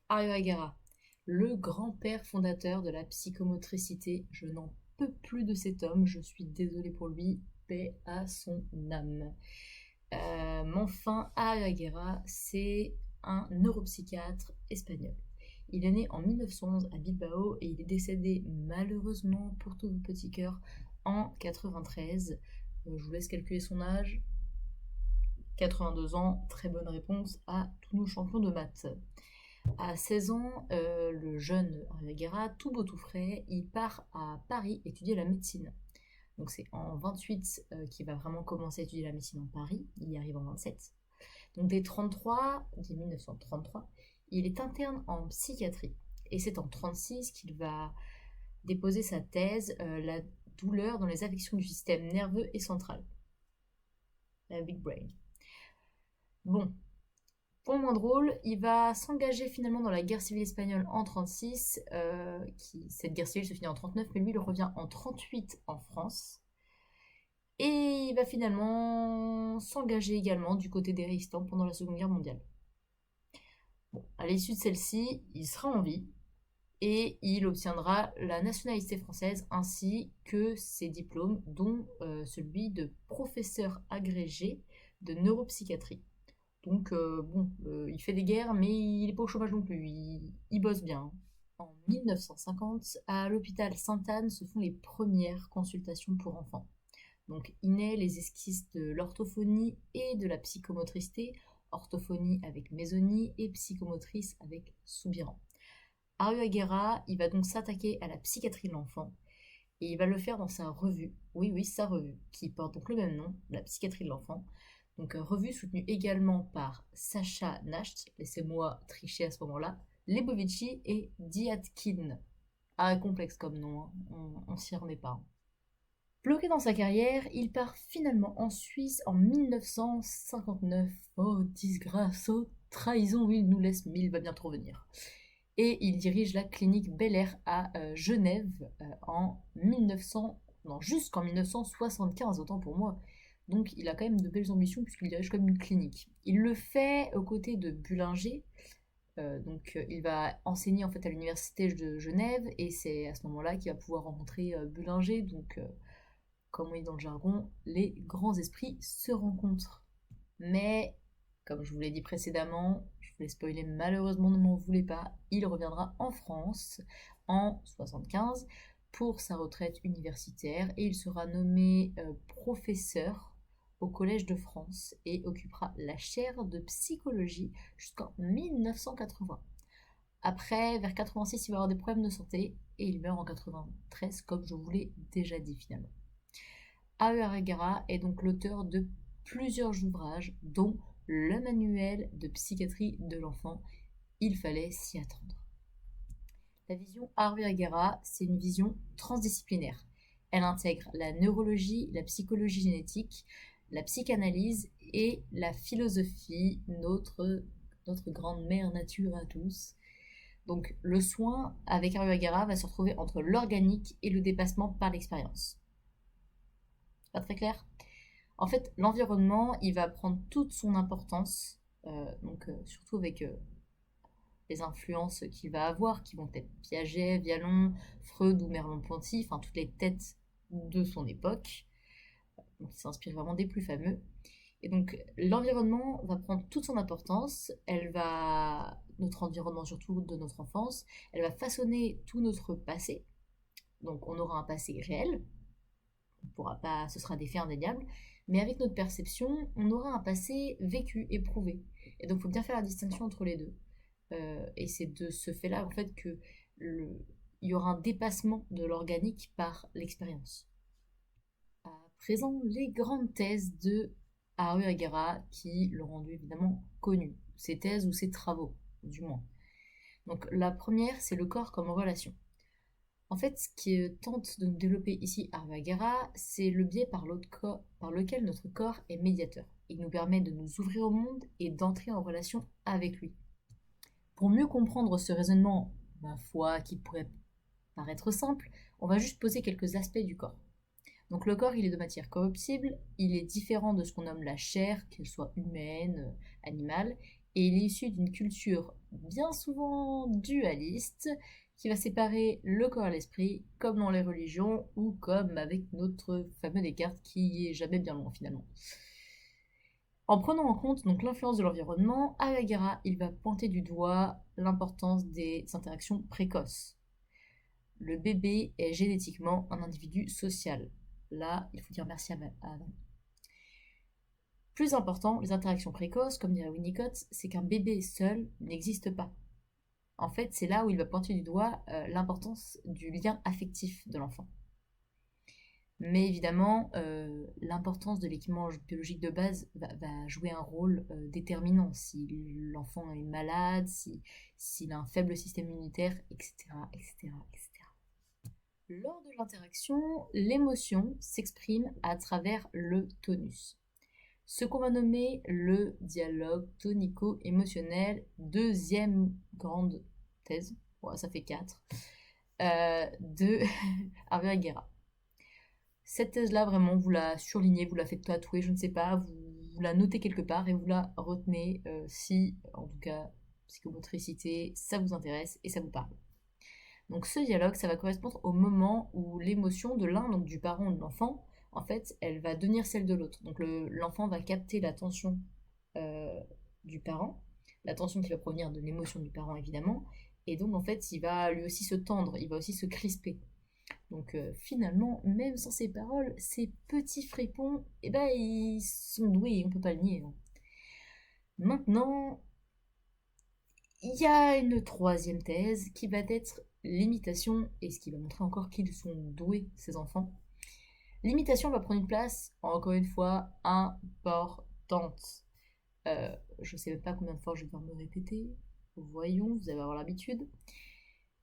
Ario Agara, le grand-père fondateur de la psychomotricité. Je n'en peux plus de cet homme, je suis désolée pour lui, paix à son âme. Mais enfin, Ario Agara, c'est un neuropsychiatre espagnol. Il est né en 1911 à Bilbao et il est décédé malheureusement pour tous vos petits cœurs en 93. Je vous laisse calculer son âge. 82 ans, très bonne réponse à tous nos champions de maths. À 16 ans, le jeune Guerra, tout beau tout frais, il part à Paris étudier la médecine. Donc c'est en 28 qu'il va vraiment commencer à étudier la médecine en Paris, il y arrive en 27. Donc dès 1933, il est interne en psychiatrie. Et c'est en 36 qu'il va déposer sa thèse, la douleur dans les affections du système nerveux et central, la Big Brain. Bon, pour le moins drôle, il va s'engager finalement dans la guerre civile espagnole en 36. Cette guerre civile se finit en 39, mais lui il revient en 38 en France. Et il va finalement s'engager également du côté des résistants pendant la Seconde Guerre mondiale. Bon, à l'issue de celle-ci, il sera en vie et il obtiendra la nationalité française ainsi que ses diplômes, dont celui de professeur agrégé de neuropsychiatrie. Donc, il fait des guerres, mais il n'est pas au chômage non plus, il bosse bien. En 1950, à l'hôpital Sainte-Anne se font les premières consultations pour enfants. Donc, il naît les esquisses de l'orthophonie et de la psychomotricité, orthophonie avec mésonie et psychomotrice avec soubirant. Ario Aguera, il va donc s'attaquer à la psychiatrie de l'enfant et il va le faire dans sa revue, oui, sa revue, qui porte donc le même nom, la psychiatrie de l'enfant. Donc revue soutenue également par Sacha Nacht, laissez-moi tricher à ce moment-là, Lebovici et Diatkin. Ah, complexe comme nom, hein. On s'y remet pas. Bloqué dans sa carrière, il part finalement en Suisse en 1959. Oh, disgrâce, oh, trahison, il nous laisse, mais il va bientôt revenir. Et il dirige la clinique Bel Air à Genève en 1900, non, jusqu'en 1975, autant pour moi. Donc il a quand même de belles ambitions puisqu'il dirige comme une clinique. Il le fait aux côtés de Bullinger. Il va enseigner en fait à l'université de Genève et c'est à ce moment-là qu'il va pouvoir rencontrer Bullinger. Donc comme on dit dans le jargon, les grands esprits se rencontrent. Mais comme je vous l'ai dit précédemment, je vous l'ai spoilé, malheureusement ne m'en voulez pas, il reviendra en France en 75 pour sa retraite universitaire et il sera nommé professeur au Collège de France et occupera la chaire de psychologie jusqu'en 1980. Après, vers 86, il va avoir des problèmes de santé et il meurt en 93, comme je vous l'ai déjà dit finalement. Ario Agara est donc l'auteur de plusieurs ouvrages, dont le manuel de psychiatrie de l'enfant. Il fallait s'y attendre. La vision Ario Agara, c'est une vision transdisciplinaire. Elle intègre la neurologie, la psychologie génétique, la psychanalyse et la philosophie, notre grande mère nature à tous. Donc le soin avec Ario Agara va se retrouver entre l'organique et le dépassement par l'expérience. Pas très clair? En fait, l'environnement, il va prendre toute son importance, surtout avec les influences qu'il va avoir, qui vont être Piaget, Vialon, Freud ou Merleau-Ponty, enfin toutes les têtes de son époque. Donc, il s'inspire vraiment des plus fameux. Et donc, l'environnement va prendre toute son importance. Notre environnement, surtout de notre enfance, elle va façonner tout notre passé. Donc, on aura un passé réel, ce sera des faits indéniables, mais avec notre perception, on aura un passé vécu, éprouvé. Et donc, il faut bien faire la distinction entre les deux. Et c'est de ce fait-là, en fait, il y aura un dépassement de l'organique par l'expérience. À présent, les grandes thèses de Haru Agara qui l'ont rendu évidemment connu. Ses thèses ou ses travaux, du moins. Donc, la première, c'est le corps comme relation. En fait, ce qui tente de nous développer ici Arvagara, c'est le biais par lequel notre corps est médiateur. Il nous permet de nous ouvrir au monde et d'entrer en relation avec lui. Pour mieux comprendre ce raisonnement, ma foi, qui pourrait paraître simple, on va juste poser quelques aspects du corps. Donc le corps, il est de matière corruptible, il est différent de ce qu'on nomme la chair, qu'elle soit humaine, animale, et il est issu d'une culture bien souvent dualiste qui va séparer le corps et l'esprit, comme dans les religions ou comme avec notre fameux Descartes qui est jamais bien loin finalement. En prenant en compte donc l'influence de l'environnement, Avagara il va pointer du doigt l'importance des interactions précoces. Le bébé est génétiquement un individu social. Là, il faut dire merci à Adam. Plus important, les interactions précoces, comme dirait Winnicott, c'est qu'un bébé seul n'existe pas. En fait, c'est là où il va pointer du doigt l'importance du lien affectif de l'enfant. Mais évidemment, l'importance de l'équipement biologique de base va jouer un rôle déterminant. Si l'enfant est malade, s'il a un faible système immunitaire, etc., etc., etc. Lors de l'interaction, l'émotion s'exprime à travers le tonus. Ce qu'on va nommer le dialogue tonico-émotionnel, deuxième grande thèse, ouais, ça fait 4, de Harvey Guerra. Cette thèse-là, vraiment, vous la surlignez, vous la faites tatouer, je ne sais pas, vous la notez quelque part et vous la retenez si, en tout cas, psychomotricité, ça vous intéresse et ça vous parle. Donc ce dialogue, ça va correspondre au moment où l'émotion de l'un, donc du parent ou de l'enfant, en fait, elle va devenir celle de l'autre. Donc l'enfant va capter l'attention du parent, l'attention qui va provenir de l'émotion du parent évidemment, et donc en fait, il va lui aussi se tendre, il va aussi se crisper. Donc finalement, même sans ces paroles, ces petits fripons, eh ben, ils sont doués, on peut pas le nier. Hein. Maintenant, il y a une troisième thèse qui va être l'imitation, et ce qui va montrer encore qu'ils sont doués, ces enfants. L'imitation va prendre une place, encore une fois, importante. Je ne sais même pas combien de fois je vais devoir me répéter. Voyons, vous allez avoir l'habitude.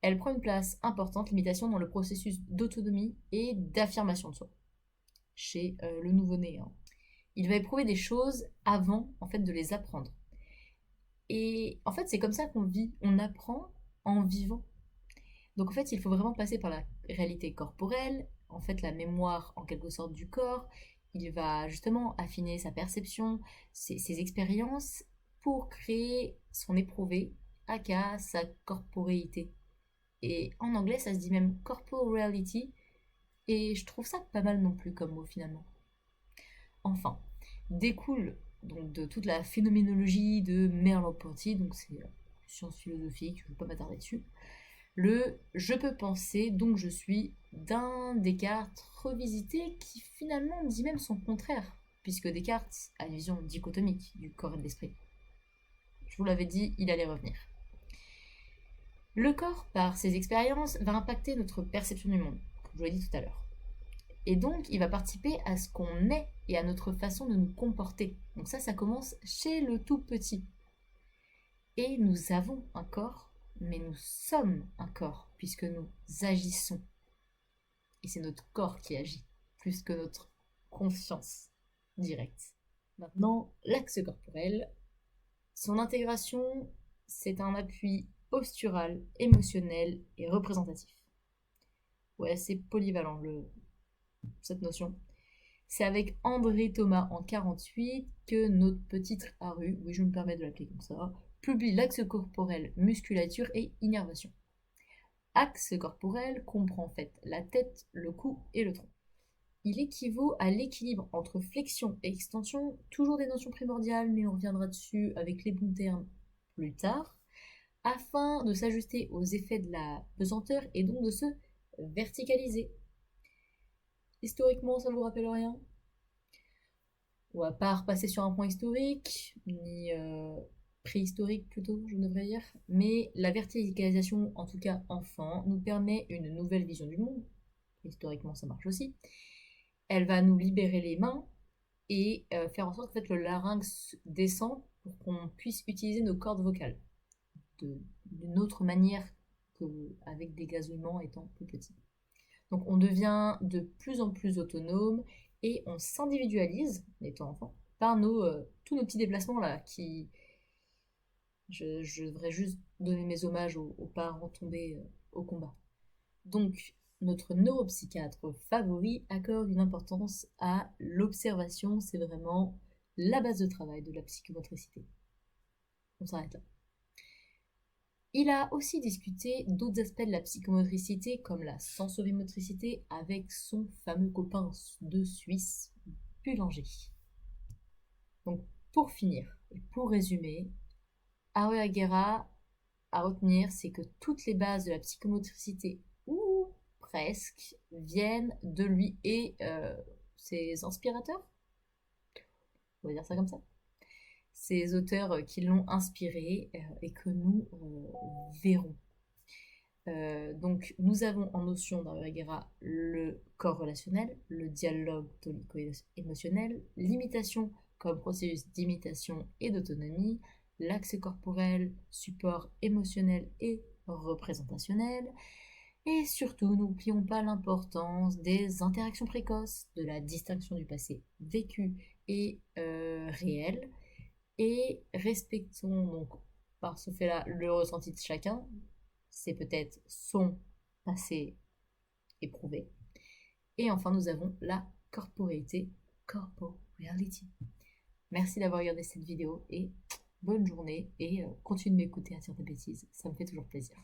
Elle prend une place importante, l'imitation, dans le processus d'autonomie et d'affirmation de soi, chez le nouveau-né. Hein. Il va éprouver des choses avant, en fait, de les apprendre. Et en fait, c'est comme ça qu'on vit, on apprend en vivant. Donc en fait, il faut vraiment passer par la réalité corporelle, en fait la mémoire en quelque sorte du corps. Il va justement affiner sa perception, ses expériences pour créer son éprouvé, aka sa corporéité. Et en anglais, ça se dit même corporeality, et je trouve ça pas mal non plus comme mot finalement. Enfin, découle donc de toute la phénoménologie de Merleau-Ponty, donc c'est science philosophique, je ne vais pas m'attarder dessus. Le je peux penser, donc je suis d'un Descartes revisité qui finalement dit même son contraire, puisque Descartes a une vision dichotomique du corps et de l'esprit. Je vous l'avais dit, il allait revenir. Le corps, par ses expériences, va impacter notre perception du monde, comme je vous l'ai dit tout à l'heure. Et donc, il va participer à ce qu'on est et à notre façon de nous comporter. Donc ça commence chez le tout petit. Et nous avons un corps, mais nous sommes un corps, puisque nous agissons. Et c'est notre corps qui agit, plus que notre conscience directe. Maintenant, l'axe corporel. Son intégration, c'est un appui postural, émotionnel et représentatif. Ouais, c'est polyvalent cette notion. C'est avec André Thomas en 1948 que notre petite Haru, oui je me permets de l'appeler comme ça, publie l'axe corporel musculature et innervation. Axe corporel comprend en fait la tête, le cou et le tronc. Il équivaut à l'équilibre entre flexion et extension, toujours des notions primordiales, mais on reviendra dessus avec les bons termes plus tard, afin de s'ajuster aux effets de la pesanteur et donc de se verticaliser. Historiquement, ça ne vous rappelle rien? On va pas repasser sur un point historique, ni préhistorique plutôt, je devrais dire, mais la verticalisation, en tout cas enfant, nous permet une nouvelle vision du monde. Historiquement, ça marche aussi. Elle va nous libérer les mains et faire en sorte que le larynx descend pour qu'on puisse utiliser nos cordes vocales d'une autre manière qu'avec des gazouillements étant plus petits. Donc on devient de plus en plus autonome et on s'individualise, étant enfant, par tous nos petits déplacements là qui... Je devrais juste donner mes hommages aux parents tombés au combat. Donc notre neuropsychiatre favori accorde une importance à l'observation, c'est vraiment la base de travail de la psychomotricité. On s'arrête là. Il a aussi discuté d'autres aspects de la psychomotricité, comme la sensorimotricité, avec son fameux copain de Suisse, Pulanger. Donc, pour finir, et pour résumer, Aloe Guerra à retenir, c'est que toutes les bases de la psychomotricité, ou presque, viennent de lui et ses inspirateurs, on va dire ça comme ça, ces auteurs qui l'ont inspiré et que nous verrons. Donc, nous avons en notion dans Guerra le corps relationnel, le dialogue tonico-émotionnel, l'imitation comme processus d'imitation et d'autonomie, l'axe corporel, support émotionnel et représentationnel, et surtout, n'oublions pas l'importance des interactions précoces, de la distinction du passé vécu et réel, et respectons donc par ce fait-là le ressenti de chacun. C'est peut-être son passé éprouvé. Et enfin, nous avons la corporéité, corporeality. Merci d'avoir regardé cette vidéo et bonne journée et continue de m'écouter à dire des bêtises, ça me fait toujours plaisir.